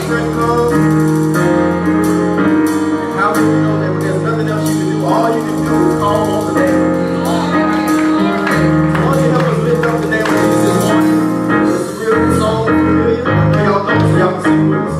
strength comes. And how do you know that when there's nothing else you can do, all you can do is call on the name of Jesus. So why don't you help us lift up the name of Jesus this morning? It's a beautiful song, familiar. I know y'all know, so y'all can sing with us.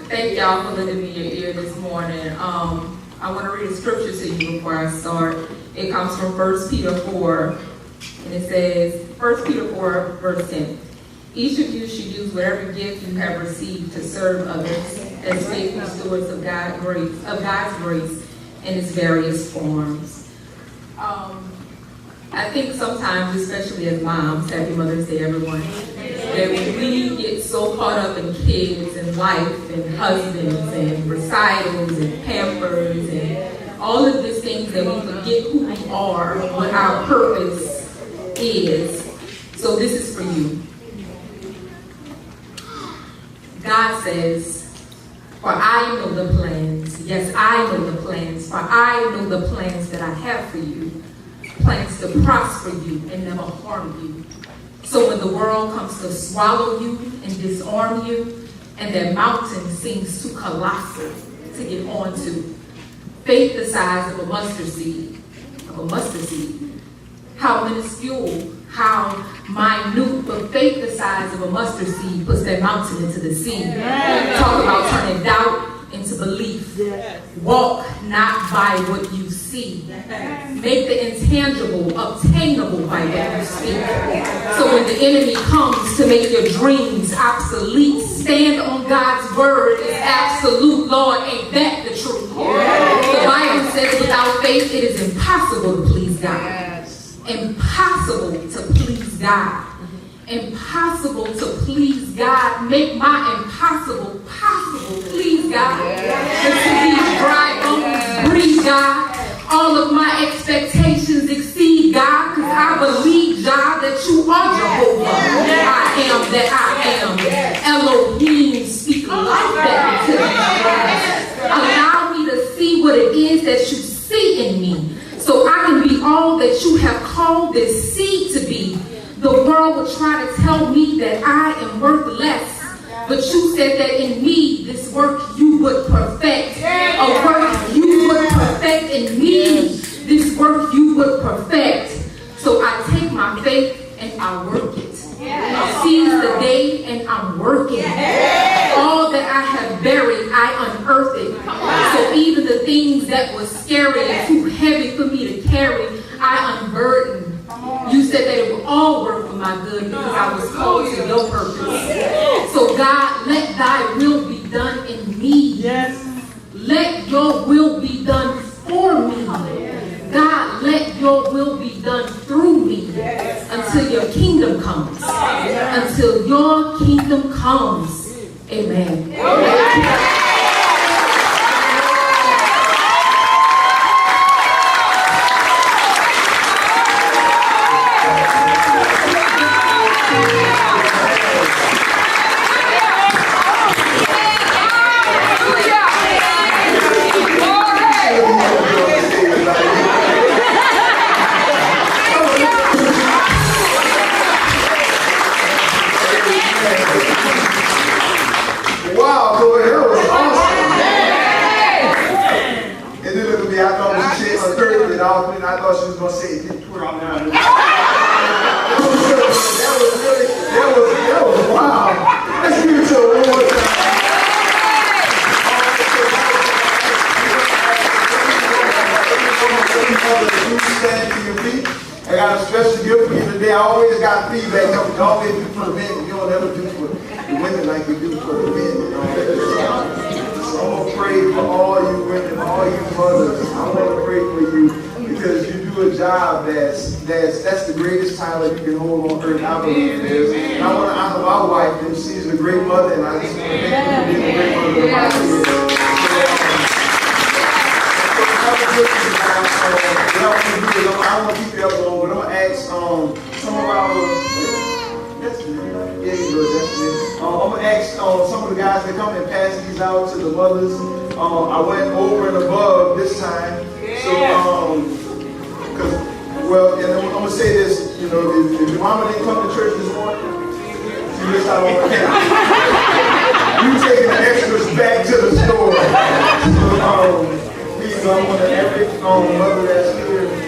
Thank y'all for lending me your ear this morning. I want to read a scripture to you before I start. It comes from 1 Peter 4, and it says, 1 Peter 4, verse 10. Each of you should use whatever gift you have received to serve others as faithful stewards of God's grace in its various forms. I think sometimes, especially as moms, happy Mother's Day, everyone, that we get so caught up in kids and life and husbands and recitals and pampers and all of these things that we forget who we are, what our purpose is. So this is for you. God says, for I know the plans, yes, I know the plans, for I know the plans that I have for you, plans to prosper you and never harm you. So when the world comes to swallow you and disarm you, and that mountain seems too colossal to get onto, faith the size of a mustard seed, how minuscule, how minute, but faith the size of a mustard seed puts that mountain into the sea. Talk about turning doubt into belief. Walk not by what you see. Make the intangible obtainable by what you speak. So when the enemy comes to make your dreams obsolete, stand on God's word as absolute. Lord, ain't that the truth? The Bible says without faith it is impossible to please God. Impossible to please God. Impossible to please God. Make my impossible possible. Please God. To these dry bones, breathe God. All of my expectations exceed God, because I believe, God, that you are Jehovah. I am that I am. Elohim, speak life back into me. Allow me to see what it is that you see in me, so I can be all that you have called this seed to be. The world will try to tell me that I am worth less, but you said that in me, this work you would perfect. A work you would perfect in me, this work you would perfect. So I take my faith and I work it. I seize the day and I'm working. All that I have buried, I unearth it. So even the things that were scary and too heavy for me to carry, I unburden. You said that it would all work for my good because I was called to your purpose. So God, let thy will be done in me. Yes. Let your will be done for me. God, let your will be done through me until your kingdom comes. Until your kingdom comes. Amen. and I thought she was going to say, get twerk now. That was wow. Let's give it to her one more time. Stand to your feet. I got a special gift for you today. I always got feedback. You always do for the men. You don't ever do for the women like you do for the men. You know? So I'm going to pray for all you women, all you mothers. I want to pray for you because you do a job that's the greatest title you can hold on earth. I believe it is. And I want to honor my wife, and she's a great mother, and I just want to thank you for being a great mother to my kids. I don't want to keep you up long, but I'm going to ask some of our, that's good. Yeah, you good, that's good. I'm going to ask some of the guys that come and pass these out to the mothers. I went over and above this time. So, well, and I'm going to say this, you know, if your mama didn't come to church this morning, you missed out on the camp. You taking the extras back to the store. So, I want to every mother that's here.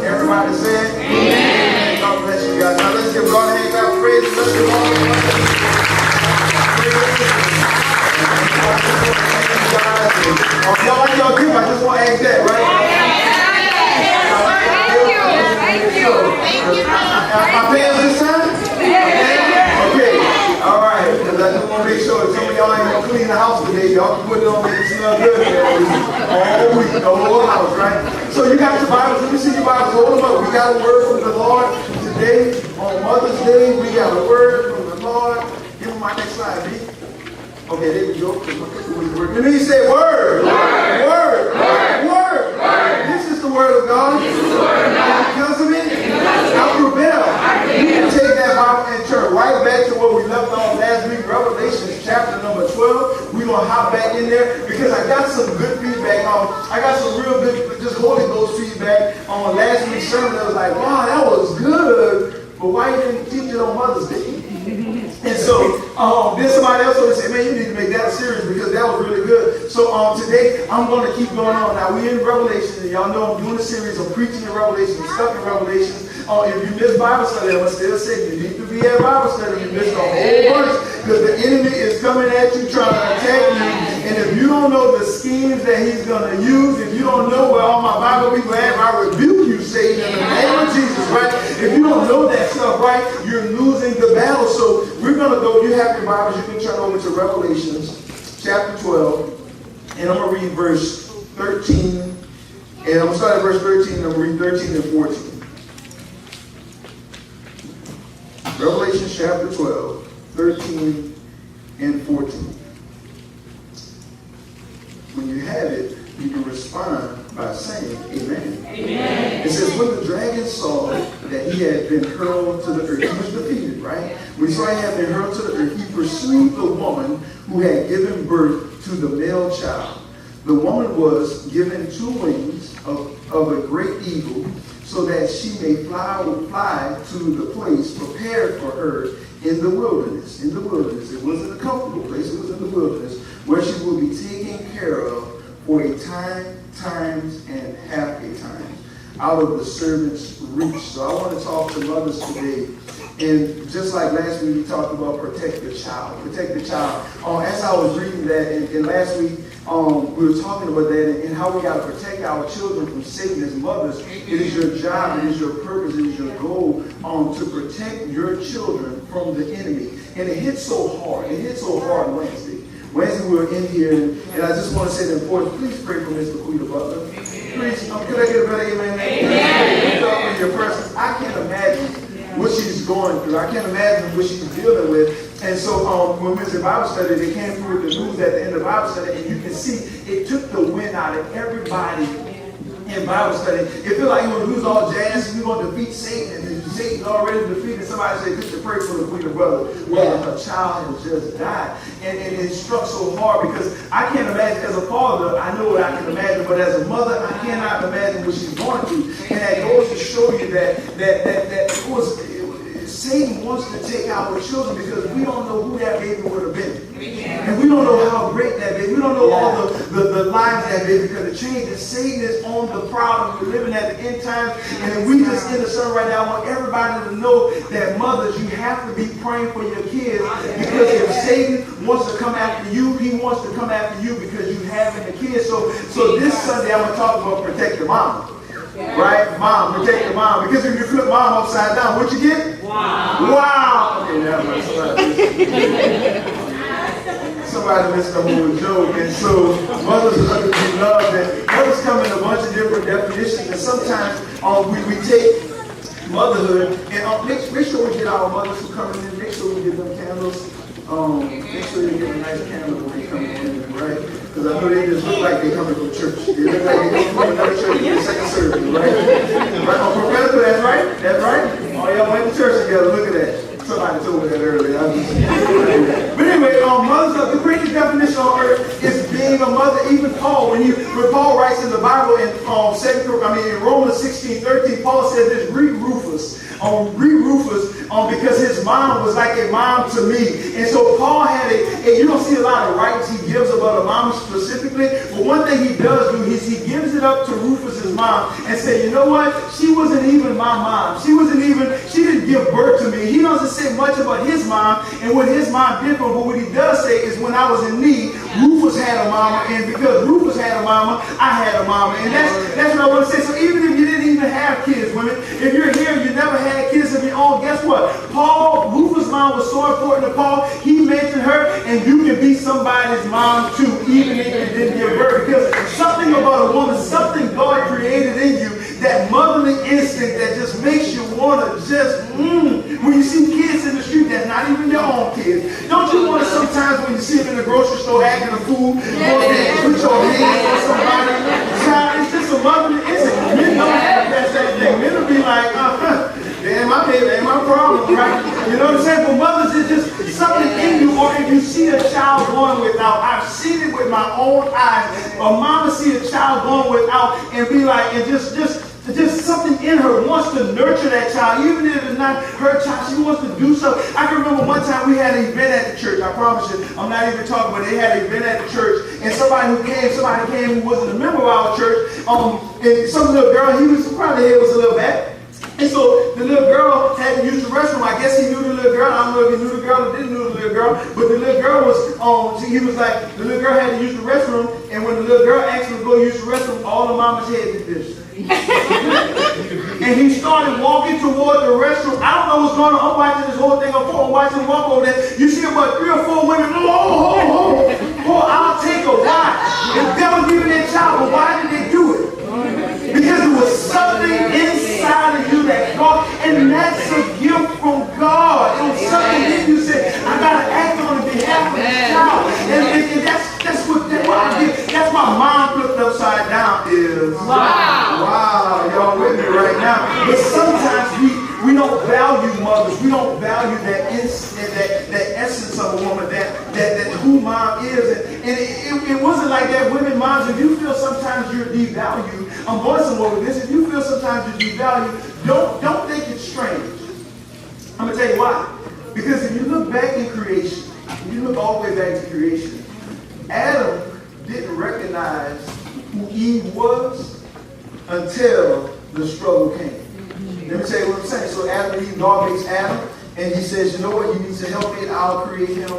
Everybody said, so you got your Bibles. Let me see your Bibles. Hold them up. We got a word from the Lord today. On Mother's Day, we got a word from the Lord. Give me my next slide, B. Okay, there you go. Let me say word. Word. This is the word of God. Because of it, I rebel. You can take that Bible and turn right back to where we left off last week, Revelation chapter number 12. We're going to hop back in there because I got some good feedback on. I got some real good, just Holy Ghost feedback on last week's sermon. I was like, wow, that was good. But why you didn't teach it on Mother's Day? And so then somebody else would say, man, you need to make that a series because that was really good. So today I'm going to keep going on. Now we're in Revelation, and y'all know I'm doing a series. I'm preaching in Revelation, I'm stuck in Revelation. If you missed Bible study, I'm going to still say you need to be at Bible study. You missed a whole bunch because the enemy is coming at you trying to attack you. And if you don't know the schemes that he's going to use, if you don't know where all my Bible people at, I rebuke you, Satan, in the name of Jesus, right? If you don't know that stuff, right, you're losing the battle. So we're going to go, you have your Bibles, you can turn over to Revelations chapter 12, and I'm going to read verse 13, and I'm going to start at verse 13, and I'm going to read 13 and 14. Revelation chapter 12, 13 and 14. When you have it, you can respond by saying amen. Amen. It says, when the dragon saw that he had been hurled to the earth, he was defeated, right? When he saw he had been hurled to the earth, he pursued the woman who had given birth to the male child. The woman was given 2 wings of a great eagle, so that she may fly to the place prepared for her in the wilderness. In the wilderness. It wasn't a comfortable place. It was in the wilderness, where she will be taken care of for a time, times, and half a time, out of the servant's reach. So I want to talk to mothers today. And just like last week, we talked about protect the child. Protect the child. As I was reading that, and last week, we were talking about that and how we got to protect our children from Satan as mothers. It is your job, it is your purpose, it is your goal to protect your children from the enemy. And it hit so hard. It hit so hard Wednesday. Wednesday we were in here, and I just want to say the importance. Please pray for Miss Laquita Butler. Please, could I get a better amen? Amen. In your presence, I can't imagine what she's going through. I can't imagine what she's dealing with. And so when we was in Bible study, they came through with the news at the end of Bible study, and you can see it took the wind out of everybody in Bible study. It feel like you want to lose all jazz, and we're going to defeat Satan, and Satan's already defeated. Somebody said, just to pray for the Queen brother. Well, her child has just died. And it struck so hard because I can't imagine, as a father, I know what I can imagine, but as a mother, I cannot imagine what she's going through. And that goes to show you that it was Satan wants to take our children because we don't know who that baby would have been. And we don't know how great that baby, we don't know all the lives that baby could have changed. And Satan is on the prowl, and we're living at the end times. And if we just in the sun right now, I want everybody to know that mothers, you have to be praying for your kids, because if Satan wants to come after you, he wants to come after you because you having the kids. So this Sunday I'm going to talk about protect the mom. Right? Mom, protect the mom. Because if you flip mom upside down, what you get? Wow. Okay, that was somebody missed the whole joke. And so mothers are to be loved. And mothers come in a bunch of different definitions. And sometimes we take motherhood and make sure we get our mothers who come in, make sure we give them candles. Make sure you get a nice candle when they come in, right? Because I know they just look like they're coming from church. They look like they come from another church in the second service, right? Right? On prophetic, that's right? That's right? Oh, y'all went to church together. Look at that. Somebody told me that earlier. But anyway, mothers, the greatest definition on earth is being a mother. Even Paul, when Paul writes in the Bible in in Romans 16:13, Paul says this, read Rufus, because his mom was like a mom to me. And so Paul had and you don't see a lot of rights he gives about a mom specifically, but one thing he does do is he gives it up to Rufus's mom and say, you know what? She wasn't even my mom. She didn't give birth to me. He doesn't say much about his mom and what his mom did for him, but what he does say is when I was in need, Rufus had a mama, and because Rufus had a mama, I had a mama. And that's what I want to say. So even if you didn't even have kids, women, if you're here and you never had kids of your own, guess what? Rufus' mom was so important to Paul, he mentioned her, and you can be somebody's mom too, even if you didn't give birth. Because something about a woman, something God created in you just makes you want to just, when you see kids in the street that's not even your own kids, don't you want to sometimes when you see them in the grocery store acting a fool, put your hands on somebody? Child, it's just a mother. Men don't have that same thing. Men will be like, they ain't my baby, ain't my problem, right? You know what I'm saying? But mothers, it's just something in you, or if you see a child going without, I've seen it with my own eyes. A mama see a child going without and be like, and just something in her wants to nurture that child, even if it's not her child. She wants to do something. I can remember one time we had an event at the church. I promise you, I'm not even talking, but they had an event at the church, and somebody came who wasn't a member of our church. And some little girl, probably head was a little bad. And so the little girl had to use the restroom. I guess he knew the little girl. I don't know if he knew the girl or didn't know the little girl. But the little girl was, he was like, the little girl had to use the restroom. And when the little girl asked him to go use the restroom, all the mama's head did this. And he started walking toward the restroom. I don't know what's going on. I'm watching this whole thing. I'm watching him walk over there. You see about 3 or 4 women. I'll take a ride. If they was giving that child, but why did they do it? Because it was something inside of you that God, and that's a gift from God. It was something in you said, I gotta act on behalf of this child. And that's what I did. That's why mom flipped upside down is wow, y'all with me right now. But sometimes we don't value mothers. We don't value that essence of a woman, that who mom is. And it wasn't like that. Women, moms, if you feel sometimes you're devalued, I'm going somewhere with this. If you feel sometimes you're devalued, don't think it's strange. I'm going to tell you why. Because if you look back in creation, if you look all the way back to creation, Adam didn't recognize who Eve was until the struggle came. Let me tell you what I'm saying. So Adam and Eve, God makes Adam, and he says, you know what, you need to help me, I'll create him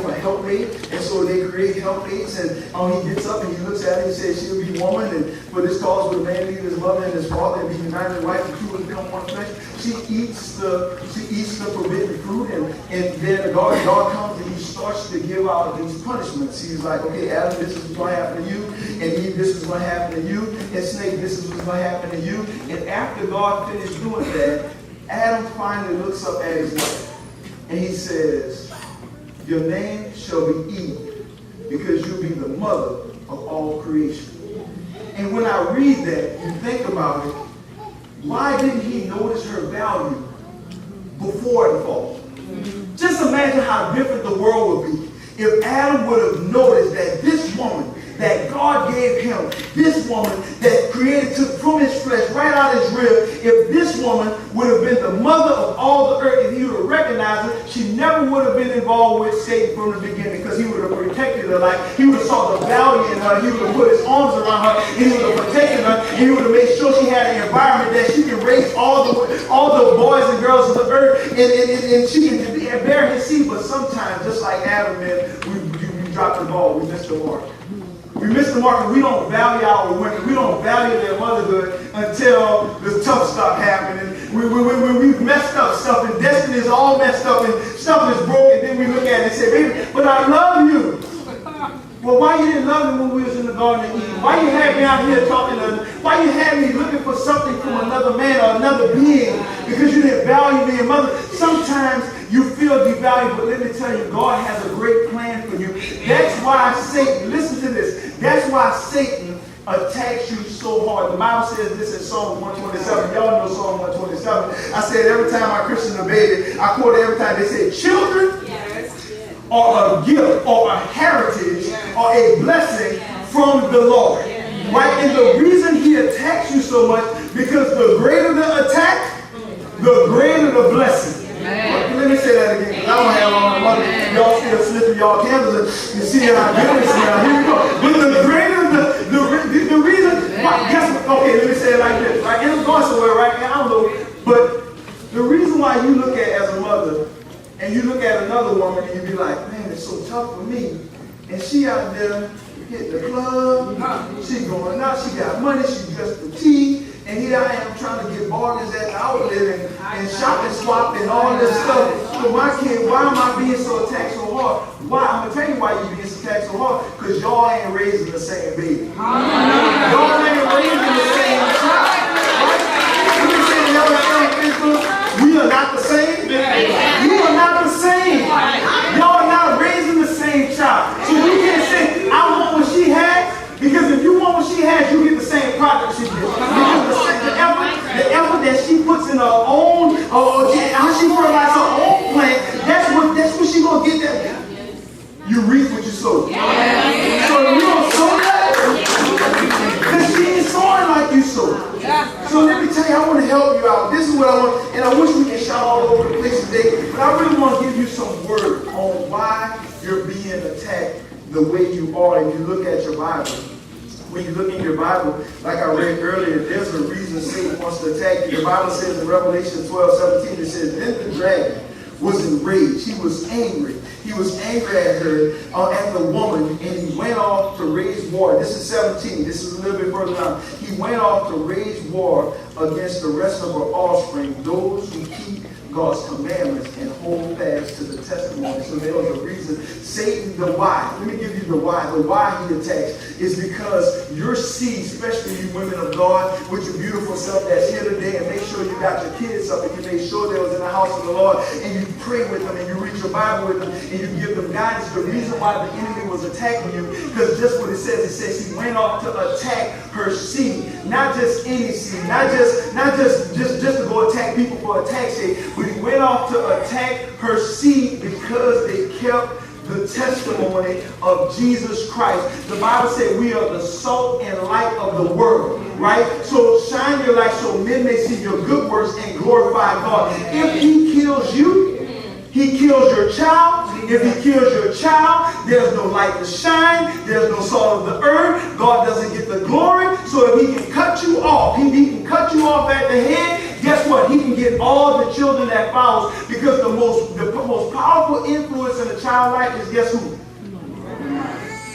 a helpmate. And so they create helpmates, and he gets up and he looks at her and he says, she'll be woman, and for this cause will a man leave his mother and his father and be united with wife, and two will become one flesh. She eats the forbidden fruit, and then God comes and he starts to give out these punishments. He's like, okay, Adam, this is what's going to happen to you, and Eve, this is what happened to you, and Snake, this is what's going to happen to you. And after God finished doing that, Adam finally looks up at his wife, and he says, your name shall be Eve, because you'll be the mother of all creation. And when I read that, you think about it, why didn't he notice her value before the fall? Just imagine how different the world would be if Adam would have noticed that this woman that God gave him, this woman that created, took from his flesh, right out his rib, if this woman would have been the mother of all the earth, if he would have recognized her, she never would have been involved with Satan from the beginning, because he would have protected her. Like, he would have saw the value in her, he would have put his arms around her, and he would have protected her, and he would have made sure she had an environment that she can raise all the boys and girls of the earth, and she can bear his seed. But sometimes, just like Adam, man, we dropped the ball, we missed the mark. We miss the mark, and we don't value our women. We don't value their motherhood until the tough stuff happens. When we've messed up stuff, and destiny is all messed up, and stuff is broken, then we look at it and say, baby, but I love you. Well, why you didn't love me when we was in the Garden of Eden? Why you had me out here talking to, why you had me looking for something from another man or another being? Because you didn't value me and mother. Sometimes you feel devalued, but let me tell you, God has a great plan for you. That's why Satan, listen to this, that's why Satan attacks you so hard. The Bible says this in Psalm 127. Y'all know Psalm 127. I said every time I christen a baby, I quote it every time. They say, children are a gift or a heritage or a blessing from the Lord. Right? And the reason he attacks you so much, because the greater the attack, the greater the blessing. Let me say that again, because I don't have all the money. Y'all still sniffing y'all candles and see how good it smells. Here we go. But the greater the reason, guess what? Okay, let me say it like this. Right? And I'm going somewhere right now. I don't know. But the reason why you look at as a mother, and you look at another woman and you be like, man, it's so tough for me. And she out there hitting the club, she going out, she got money, she dressed for tea, and here I am trying to get bargains at the outlet and shop and swap and all this stuff. So my kid, why am I being so attacked so hard? Why? I'm going to tell you why you being so attacked so hard. Because y'all ain't raising the same baby. Y'all ain't raising the same child. Right? in her own, how she fertilizes her own plant, that's what she gonna get that. You reap what you sow. So if you don't sow that, because she ain't sowing like you sow. So let me tell you, I want to help you out. This is what I want, and I wish we could shout all over the place today, but I really want to give you some word on why you're being attacked the way you are. If you look at your Bible, when you look in your Bible, like I read earlier, there's a reason Satan wants to attack you. The Bible says in Revelation 12:17, it says, then the dragon was enraged. He was angry. He was angry at her, at the woman, and he went off to wage war. This is 17. This is a little bit further down. He went off to wage war against the rest of her offspring, those who keep God's commandments and hold fast to the testimony. So there was a reason. Satan, the why. Let me give you the why. The why he attacks is because your seed, especially you women of God, with your beautiful self that's here today, and make sure you got your kids up and you made sure they was in the house of the Lord, and you pray with them and you read your Bible with them and you give them guidance. The reason why the enemy was attacking you, because just what it says he went off to attack her seed. Not just any seed, not just to go attack people for attack's sake, but he went off to attack her seed because they kept the testimony of Jesus Christ. The Bible said we are the salt and light of the world, right? So shine your light so men may see your good works and glorify God. If he kills you, he kills your child. If he kills your child, there's no light to shine. There's no salt of the earth. God doesn't get the glory. So if he can cut you off, he can cut you off at the head, guess what? He can get all the children that follows, because the most powerful influence in a child's life is guess who?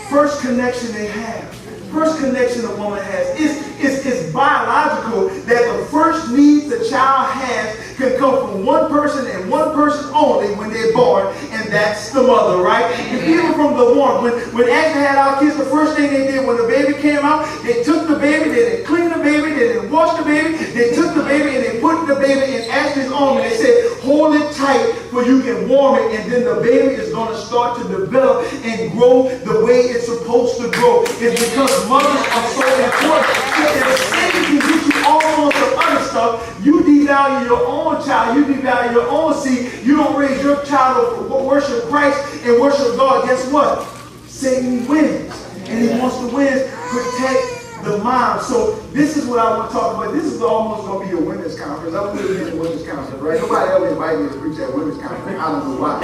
First connection they have. First connection a woman has. It's biological that the first needs the child has can come from one person and one person only when they're born, and that's the mother, right? And even from the one, when Ashley had our kids, the first thing they did when the baby came out, they took the baby, they didn't clean the baby, they didn't wash the baby, they took the baby and they put the baby in Ashley's arm and they said, hold it tight for you can warm it, and then the baby is going to start to develop and grow the way it's supposed to grow. It's because mothers are so important. If Satan can get you all sorts of other stuff, you devalue your own child, you devalue your own seed, you don't raise your child to worship Christ and worship God. Guess what? Satan wins. And he wants to win, protect the mom. So this is what I want to talk about. This is almost going to be a women's conference. I've never been in a women's conference, right? Nobody ever invited me to preach at a women's conference. I don't know why.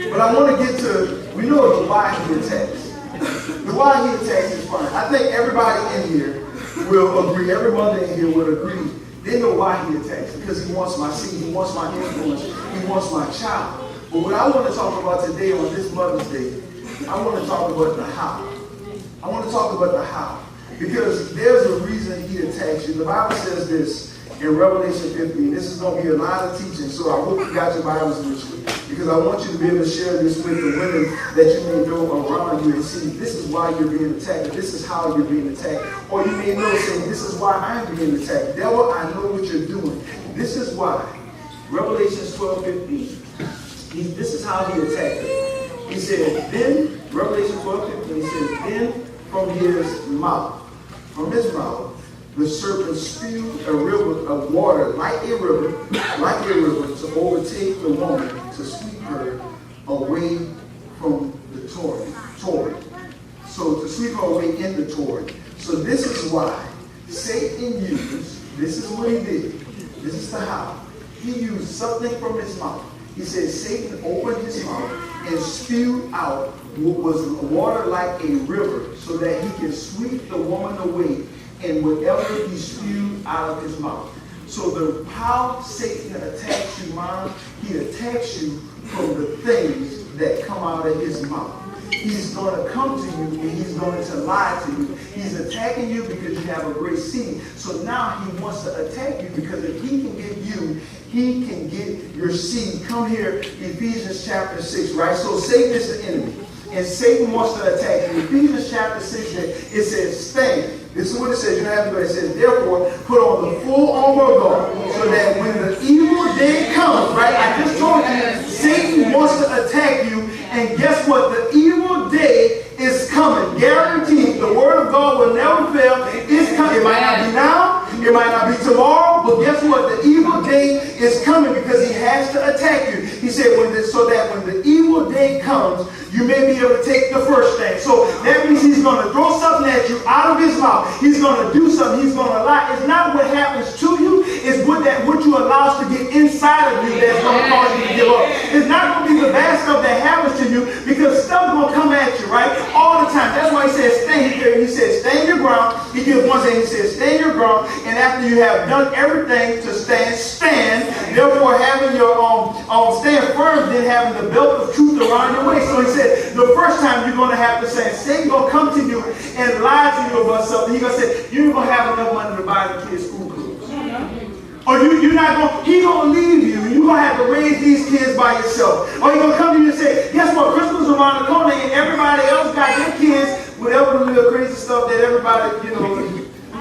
But I want to get to, we know the why he attacks. The why he attacks is fine. I think everybody in here will agree, every mother in here will agree, they know why he attacks. Because he wants my seed, he wants my influence, he wants my child. But what I want to talk about today on this Mother's Day, I want to talk about the how. I want to talk about the how. Because there's a reason he attacks you. The Bible says this in Revelation 15. This is going to be a lot of teaching, so I hope you got your Bibles with you. Because I want you to be able to share this with the women that you may know around you and see this is why you're being attacked, this is how you're being attacked. Or you may know saying, this is why I'm being attacked. Devil, I know what you're doing. This is why. Revelation 12:15. This is how he attacked her. He said, then, Revelation 12:15, he says, then from his mouth, the serpent spewed a river of water like a river, to overtake the woman, to sweep her away from the torrent. So to sweep her away in the torrent. So this is why Satan used, this is what he did. This is the how. He used something from his mouth. He said Satan opened his mouth and spewed out what was water like a river so that he can sweep the woman away and whatever he spewed out of his mouth. So how Satan attacks you, Mom, he attacks you from the things that come out of his mouth. He's going to come to you and he's going to lie to you. He's attacking you because you have a great seed. So now he wants to attack you because if he can get you, he can get your seed. Come here, Ephesians chapter 6, right? So Satan is the enemy. And Satan wants to attack you. Ephesians chapter 6, it says, stand. This is what it says. You don't have to go. It says, therefore, put on the full armor of God, so that when the evil day comes, right? I just told you, Satan wants to attack you. And guess what? The evil day is coming. Guaranteed. The word of God will never fail. It's coming. It might not be now. It might not be tomorrow. but guess what? The evil day is coming because he has to attack you. He said, so that when the evil day comes, you may be able to take the first thing. So that means he's going to throw something at you out of his mouth. He's going to do something. He's going to lie. It's not what happens to you. It's what you allow to get inside of you that's going to cause you to give up. It's not going to be the bad stuff that happens to you because stuff's going to come at you, right? All the time. That's why he says stand here. He says stand your ground. He gives one thing. He says stand your ground. And after you have done everything to stand. Therefore having your stand firm, then having the belt of truth around your waist. So he said the first time you're going to have to say, Satan's going to come to you and lie to you about something. He's going to say, you ain't going to have enough money to buy the kids' school clothes. Or he's going to leave you. You're going to have to raise these kids by yourself. Or he's going to come to you and say, guess what? Christmas is around the corner and everybody else got their kids, whatever the little crazy stuff that everybody,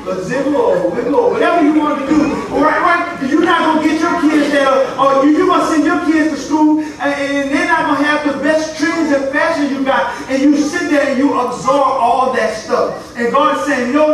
a ziggle or wiggle or whatever you want to do. Right? You're not going to get your kids there, or you're going to send your kids to school, and they're not going to have the best trends and fashion you got, and you sit there and you absorb all that stuff. And God is saying, no.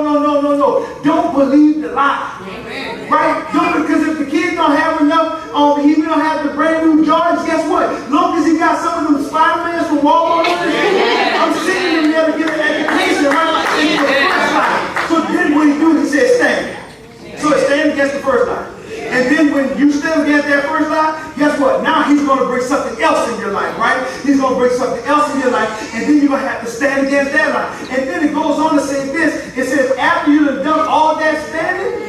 Don't believe the lie. Amen. Right? Because if the kids don't have enough, he don't have the brand new Jordans, guess what? As long as he got some of them Spider-Mans from Walmart, I'm sitting in there to get an education, right? It's the first lie. So then what he do, he says stand. So stand against the first lie. And then when you stand against that first lie, guess what? Now he's going to bring something else in your life, right? He's going to bring something else in your life, and then you're going to have to stand against that lie. And then it goes on to say this. It says, after you've done all that standing,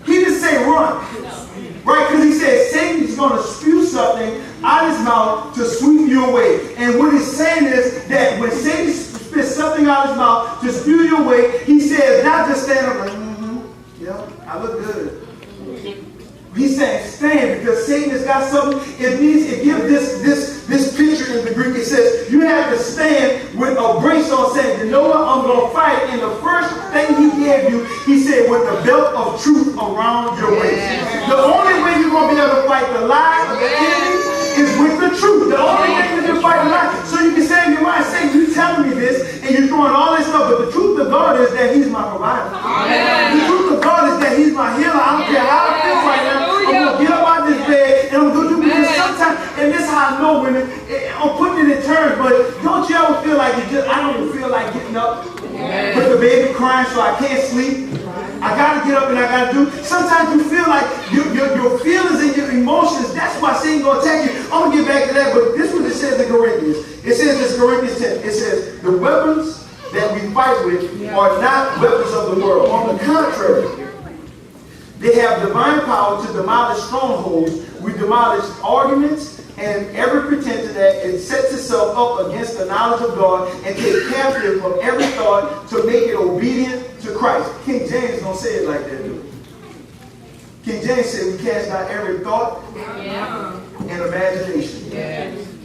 he didn't say run. Right? Because he said Satan's going to spew something out of his mouth to sweep you away. And what he's saying is that when Satan spits something out of his mouth to spew you away, he says, not just stand up like, yeah, I look good. He's saying stand because Satan has got something. It gives this picture in the Greek. It says you have to stand with a brace on, saying, you know what, I'm going to fight. And the first thing he gave you, he said, with the belt of truth around your waist. The only way you're going to be able to fight the lie of the enemy is with the truth. The only thing that you fight the lie. So you can say in your mind, Satan, you telling me this, and you're throwing all this stuff, but the truth of God is that he's my provider. The truth of God is that he's my healer. I don't care how I feel right now. I'm going to get up out of this bed and I'm going to do because sometimes, and this is how I know women, I'm putting it in terms, but don't you ever feel like I don't even feel like getting up with the baby crying so I can't sleep. I got to get up and I got to do. Sometimes you feel like your feelings and your emotions, that's why Satan's going to attack you. I'm going to get back to that, but this is what it says in Corinthians. It says in Corinthians 10, it says, the weapons that we fight with are not weapons of the world. On the contrary, they have divine power to demolish strongholds. We demolish arguments and every pretension that it sets itself up against the knowledge of God and take captive from every thought to make it obedient to Christ. King James don't say it like that, do he? King James said we cast out every thought and imagination.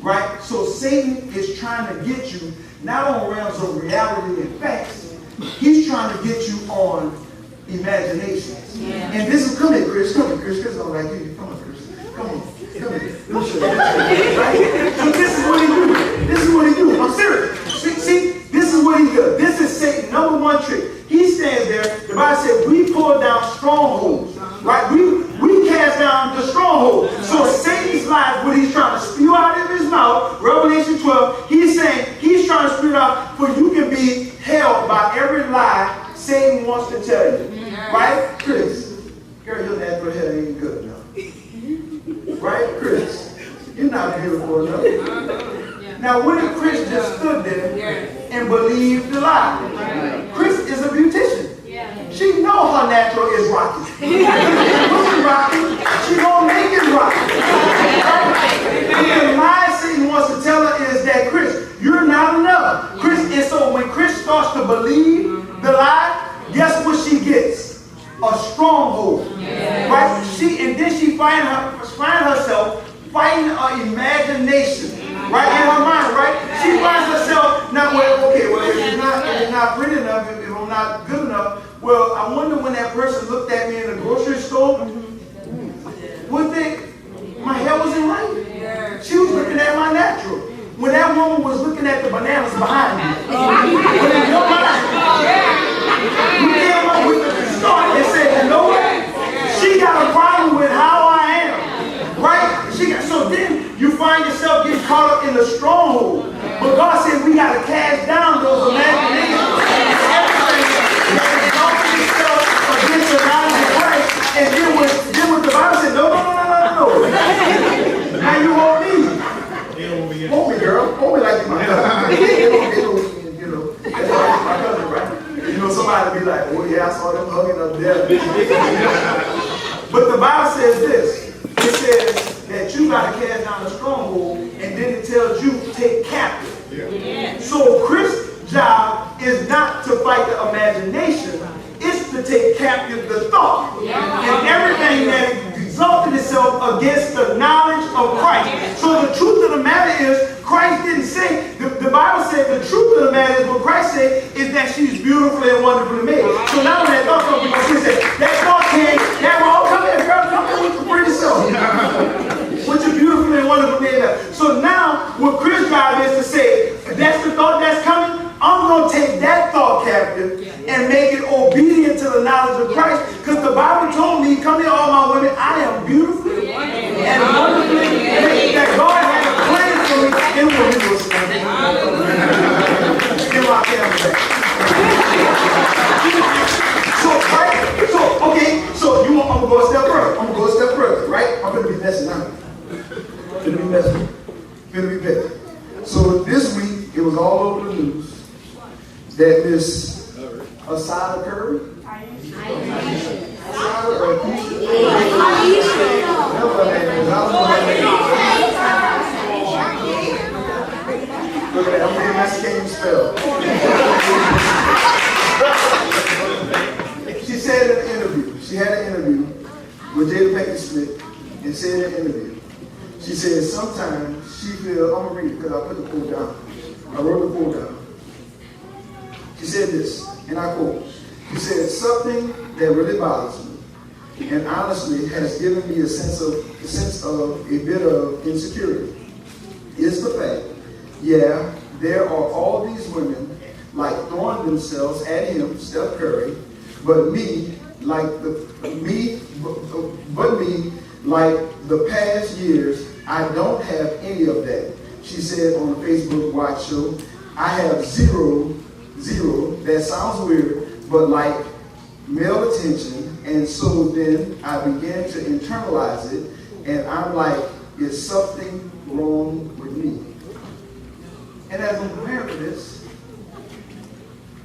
Right? So Satan is trying to get you not on realms of reality and facts. He's trying to get you on imaginations. And this is, come here, Chris, Chris don't like you. Come on, Chris. Come on. Let me show you. Right? So this is what he do. I'm serious. See, this is what he does. This is Satan's number one trick. He stands there. The Bible said we pull down strongholds. Right? We cast down the strongholds. So Satan's lies, what he's trying to spew out of his mouth, Revelation 12, he's saying he's trying to spew it out for you can be held by every lie Satan wants to tell you. Right? Chris, girl, your natural hair ain't good enough. Right, Chris? You're not beautiful enough. Now, what if Chris just stood there and believed the lie? Chris is a beautician. She know her natural is rocky. What's rocky? She gonna make it rocky. And the lie Satan wants to tell her is that, Chris, you're not enough. Chris, and so when Chris starts to believe the lie, guess what she gets? A stronghold, right? And then she find herself fighting her imagination, right, in her mind, right? She finds herself not if it's not pretty enough, if I'm not good enough. Well, I wonder when that person looked at me in the grocery store, would think my hair wasn't right. She was looking at my natural. When that woman was looking at the bananas behind me, when in your mind, you came up with the start and said, you know what? She there. I saw them hugging up there. But the Bible says this. It says that you got to cast down a stronghold, and then it tells you to take captive. Yeah. So Chris' job is not to fight the imagination. It's to take captive the thought. And everything that exalted itself against the knowledge of Christ. So the truth of the matter is, Christ didn't say, the Bible said the truth of the matter is, what Christ said is that she's beautifully and wonderfully made. So now when that thought comes, she said, that thought came, come here, girl, come here with your pretty self. What you beautifully and wonderfully made up. So now, what Chris' job is to say, that's the thought that's coming, I'm going to take that thought captive and make it obedient to the knowledge of Christ. Because the Bible told me, come here, all my women, I am beautifully and wonderfully made. That God had a plan for me. And when he was standing, give my camera back. So you want, I'm going to go a step further. Right? I'm going to be messing now. Going to be messy. So this week, it was all over the news that Miss Asada Curry, look at that, I'm being messy, can't even spell. She said in an interview, she had an interview with Jada Pinkett Smith, and said in an interview, she said sometimes she feels, I'm going to read it because I put the quote down. I wrote the quote down. She said this, and I quote, she said, something that really bothers me, and honestly has given me a sense of a bit of insecurity, is the fact, yeah, there are all these women like throwing themselves at him, Steph Curry, but me, like the past years, I don't have any of that. She said on the Facebook Watch show, I have zero, that sounds weird, but like male attention, and so then I began to internalize it, and I'm like, is something wrong with me? And as I'm preparing for this,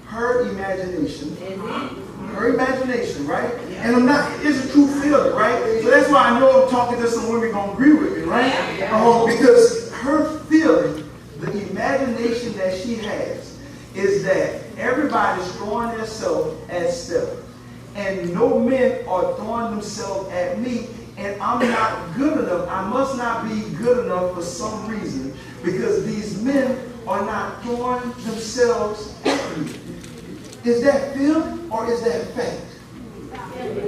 her imagination, right? And it's a true feeling, right? So that's why I know I'm talking to some women going to agree with me, right? Because her feeling, the imagination that she has, is that everybody's throwing themselves at Steph. And no men are throwing themselves at me. And I'm not good enough. I must not be good enough for some reason. Because these men are not throwing themselves at me. Is that feeling or is that fact?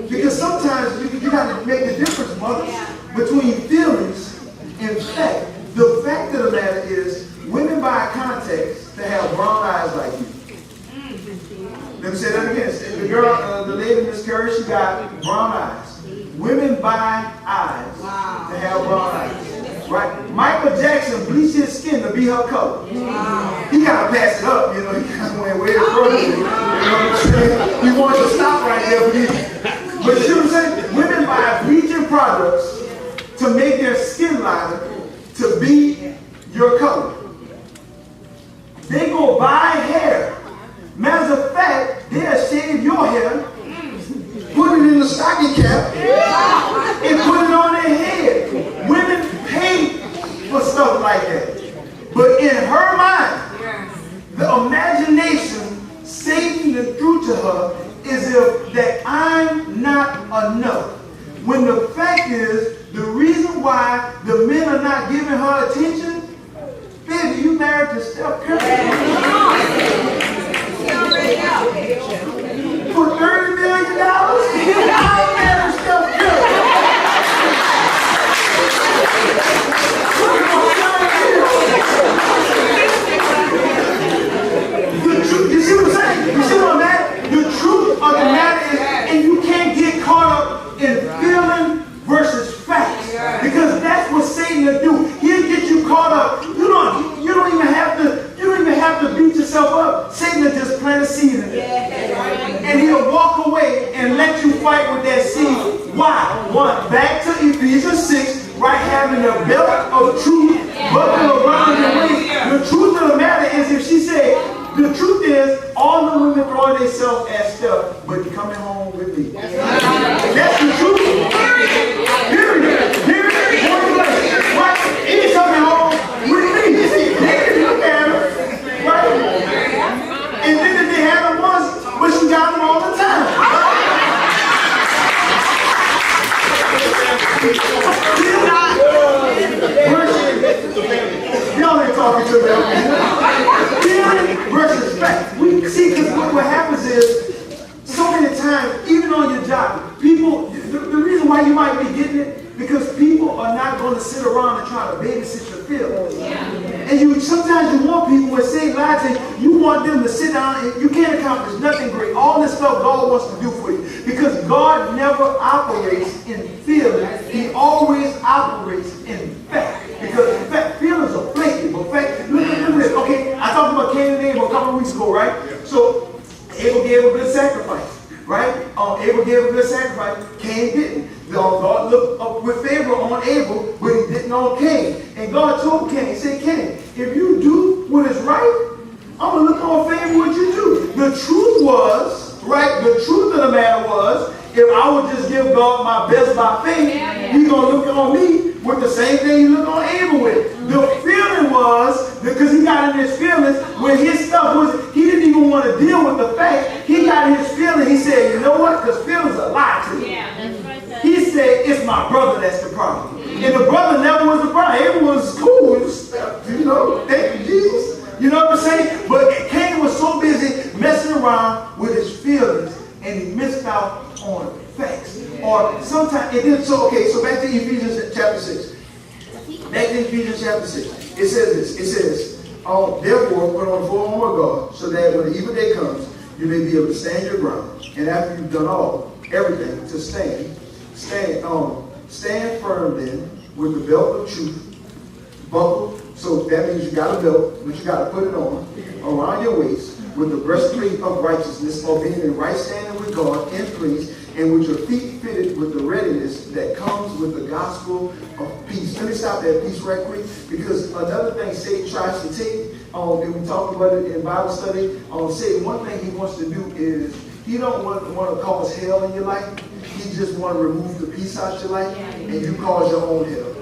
Because sometimes you got to make the difference, mothers, between feelings and fact. The fact of the matter is, women buy contacts that have brown eyes like you. Let me say that again. The lady, Miss Curry, she got brown eyes. Women buy eyes that have brown eyes. Right? Michael Jackson bleached his skin to be her color. Wow. He got to pass it up, He kind of went way further. You know what I'm saying? He wanted to stop right there. But you know what I'm saying? Women buy bleaching products to make their skin lighter to be your color. They go buy hair. Matter of fact, they'll shave your hair, put it in a stocking cap, and put it on their head. Women pay for stuff like that. But in her mind, the imagination, Satan the truth to her, is that I'm not enough. When the fact is, the reason why the men are not giving her attention, baby, you married to Steph Curry. For $30 million, I married Steph Curry. You see what I'm saying? You see what I'm at? The truth of the matter is, and you can't get caught up in feeling versus facts, because that's what Satan will do. He'll get you caught up. You don't even have to beat yourself up. Satan will just plant a seed in it, and he'll walk away and let you fight with that seed. Why? One, back to Ephesians 6, right, having a belt of truth buckled around your waist. The truth of the matter is, if she said, the truth is, all the women throw enjoy themselves at stuff, but coming home with me. That's the truth. Period. What? He's coming home with me. Right? And then if they had him once, but she got him all the time. Y'all ain't talking to me. Feeling versus fact. We see, because what happens is, so many times, even on your job, people, the reason why you might be getting it, because people are not going to sit around and try to babysit your feelings. And sometimes you want people, when say lies, and you want them to sit down, and you can't accomplish nothing great. All this stuff God wants to do for you. Because God never operates in feelings. He always operates in fact. Because in fact, feelings are flaky. But fact, look at this. Okay, I talked about Cain and Abel a couple of weeks ago, right? So Abel gave a good sacrifice. Right? Abel gave a good sacrifice. Cain didn't. God looked up with favor on Abel, but he didn't on Cain. And God told Cain, he said, Cain, if you do what is right, I'm going to look on favor what you do. The truth was, right, the truth of the matter was, if I would just give God my best by faith, He's going to look on me with the same thing He looked on Abel with. The feeling was, because he got in his feelings, when his stuff was, he didn't even want to deal with the fact. He got in his feelings. He said, you know what? Because feelings are lie to me. He said, it's my brother that's the problem. And the brother never was the problem. Abel was cool. It was, thank you, Jesus. You know what I'm saying? But Cain was so busy messing around with his feelings, and he missed out on facts. Or sometimes, it did so, okay, so back to Ephesians chapter 6. Back to Ephesians chapter 6. It says this. It says, therefore, put on the full armor of God, so that when the evil day comes, you may be able to stand your ground. And after you've done everything to stand firm then, with the belt of truth, buckled. So that means you got a belt, but you got to put it on around your waist, with the breastplate of righteousness, or being in right standing with God in place, and with your feet fitted with the readiness that comes with the gospel of peace. Let me stop at peace right quick, because another thing Satan tries to take, and we talked about it in Bible study, Satan, one thing he wants to do is, he don't want to cause hell in your life. He just want to remove the peace out your life, and you cause your own hell.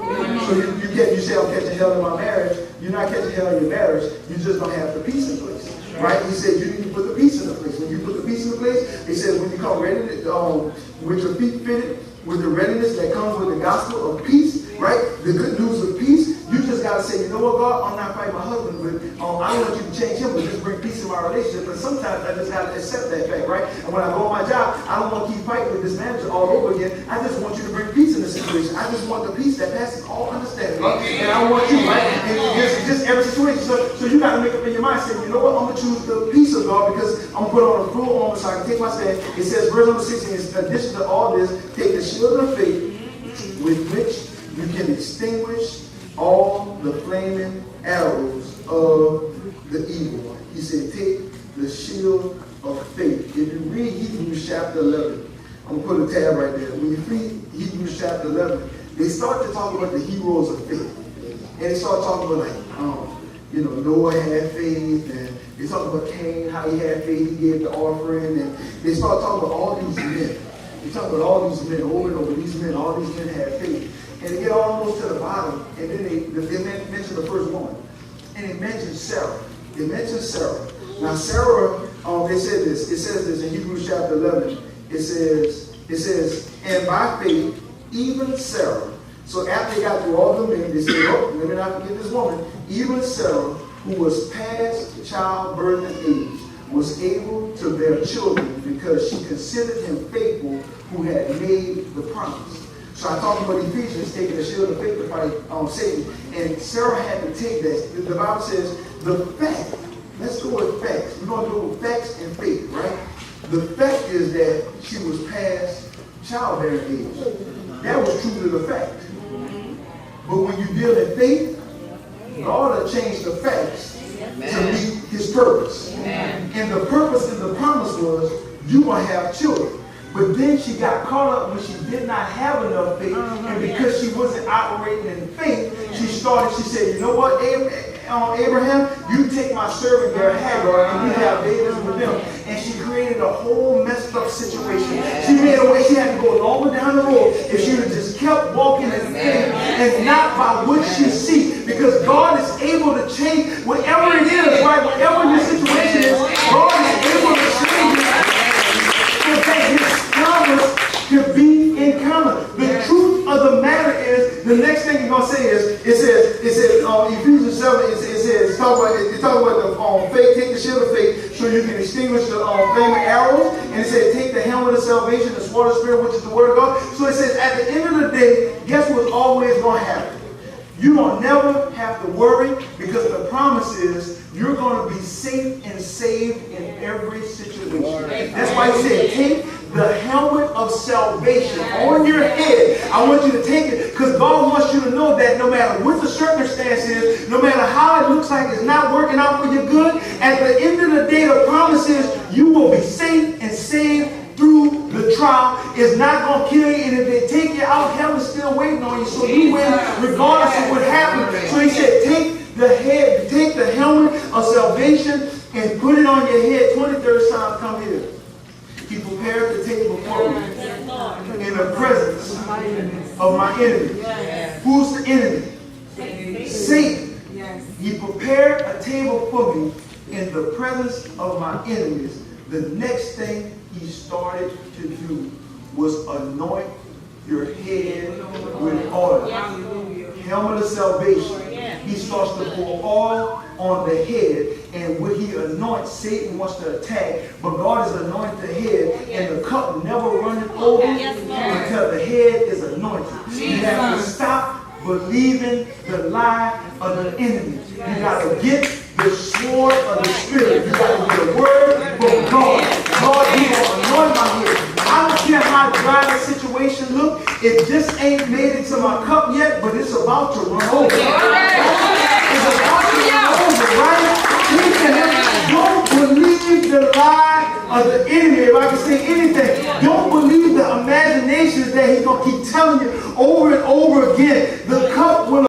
So you say, I'm catching hell in my marriage. You're not catching hell in your marriage. You just don't have the peace in place. Right? He said you need to put the peace in the place. When you put the peace in the place, he says when you come ready, with your feet fitted, with the readiness that comes with the gospel of peace, right? The good news of peace, you just got to say, you know what, God, I'm not fighting my husband, but I don't want you to change him, but just bring peace in my relationship. But sometimes I just got to accept that fact, right? And when I go on my job, I don't want to keep fighting with this manager all over again. I just want you to bring peace in the situation. I just want the peace that passes all understanding. Right? And I want you, right? And just every situation. So you got to make up in your mind, say, you know what, I'm going to choose the peace of God, because I'm going to put on a full armor so I can take my stand. It says, verse number 16, in addition to all this, take the shield of faith, with which you can extinguish all the flaming arrows of the evil one. He said, take the shield of faith. If you read Hebrews chapter 11, I'm going to put a tab right there. When you read Hebrews chapter 11, they start to talk about the heroes of faith. And they start talking about Noah had faith, and they talk about Cain, how he had faith, he gave the offering, and they start talking about all these men. They talk about all these men, over and over, these men, all these men had faith. And they get almost to the bottom, and then they mention the first woman. And they mention Sarah. They mention Sarah. Now Sarah, they said this. It says this in Hebrews chapter 11. It says, and by faith, even Sarah. So after they got through all the men, they said, oh, let me not forget this woman. Even Sarah, who was past childbirthing age, was able to bear children because she considered him faithful who had made the promise. So I talked about Ephesians taking the shield of faith to fight Satan. And Sarah had to take that. The Bible says the fact, let's go with facts. We're going to go with facts and faith, right? The fact is that she was past childbearing age. That was truly the fact. But when you deal in faith, God will change the facts to meet his purpose. And the purpose and the promise was you will have children. But then she got caught up when she did not have enough faith. And because she wasn't operating in faith, she said, you know what, Abraham, you take my servant there, Hagar, and you have babies with them. And she created a whole messed up situation. She made a way she had to go longer down the road if she would just kept walking in faith and not by what she sees. Because God is able to change whatever it is, right? Whatever your situation is, God is able to change it so that his promise can be encountered. The truth of the matter is, the next thing you're going to say is, it says Ephesians 7, it says, talk about the faith, take the shield of faith so you can extinguish the flaming arrows. And it says, take the helmet of salvation, the sword of the Spirit, which is the word of God. So it says, at the end of the day, guess what's always going to happen? You don't never have to worry, because the promise is you're going to be safe and saved in every situation. That's why he said, take the helmet of salvation on your head. I want you to take it because God wants you to know that no matter what the circumstance is, no matter how it looks like it's not working out for your good, at the end of the day, the promise is you will be safe and saved through the trial. It's not going to kill you, and if they take you out, heaven's still waiting on you, so you win regardless of what happens. So he said, take the helmet of salvation and put it on your head. 23rd Psalm, come here. He prepared the table before me in the presence of my enemy. Who's the enemy? Satan. He prepared a table for me in the presence of my enemies. The next thing he started to do was anoint your head with oil. Helmet of salvation. He starts to pour oil on the head, and when he anoints, Satan wants to attack, but God is anointed the head, and the cup never runneth over until the head is anointed. You have to stop believing the lie of the enemy. You got to get the sword of the Spirit. You got to get the word from God. God, he will anoint my head. I don't care how dry the situation looks. It just ain't made it to my cup yet, but it's about to run over. It's about to run over, right? Don't believe the lie of the enemy. If I can say anything, don't believe the imaginations that he's going to keep telling you over and over again. The cup will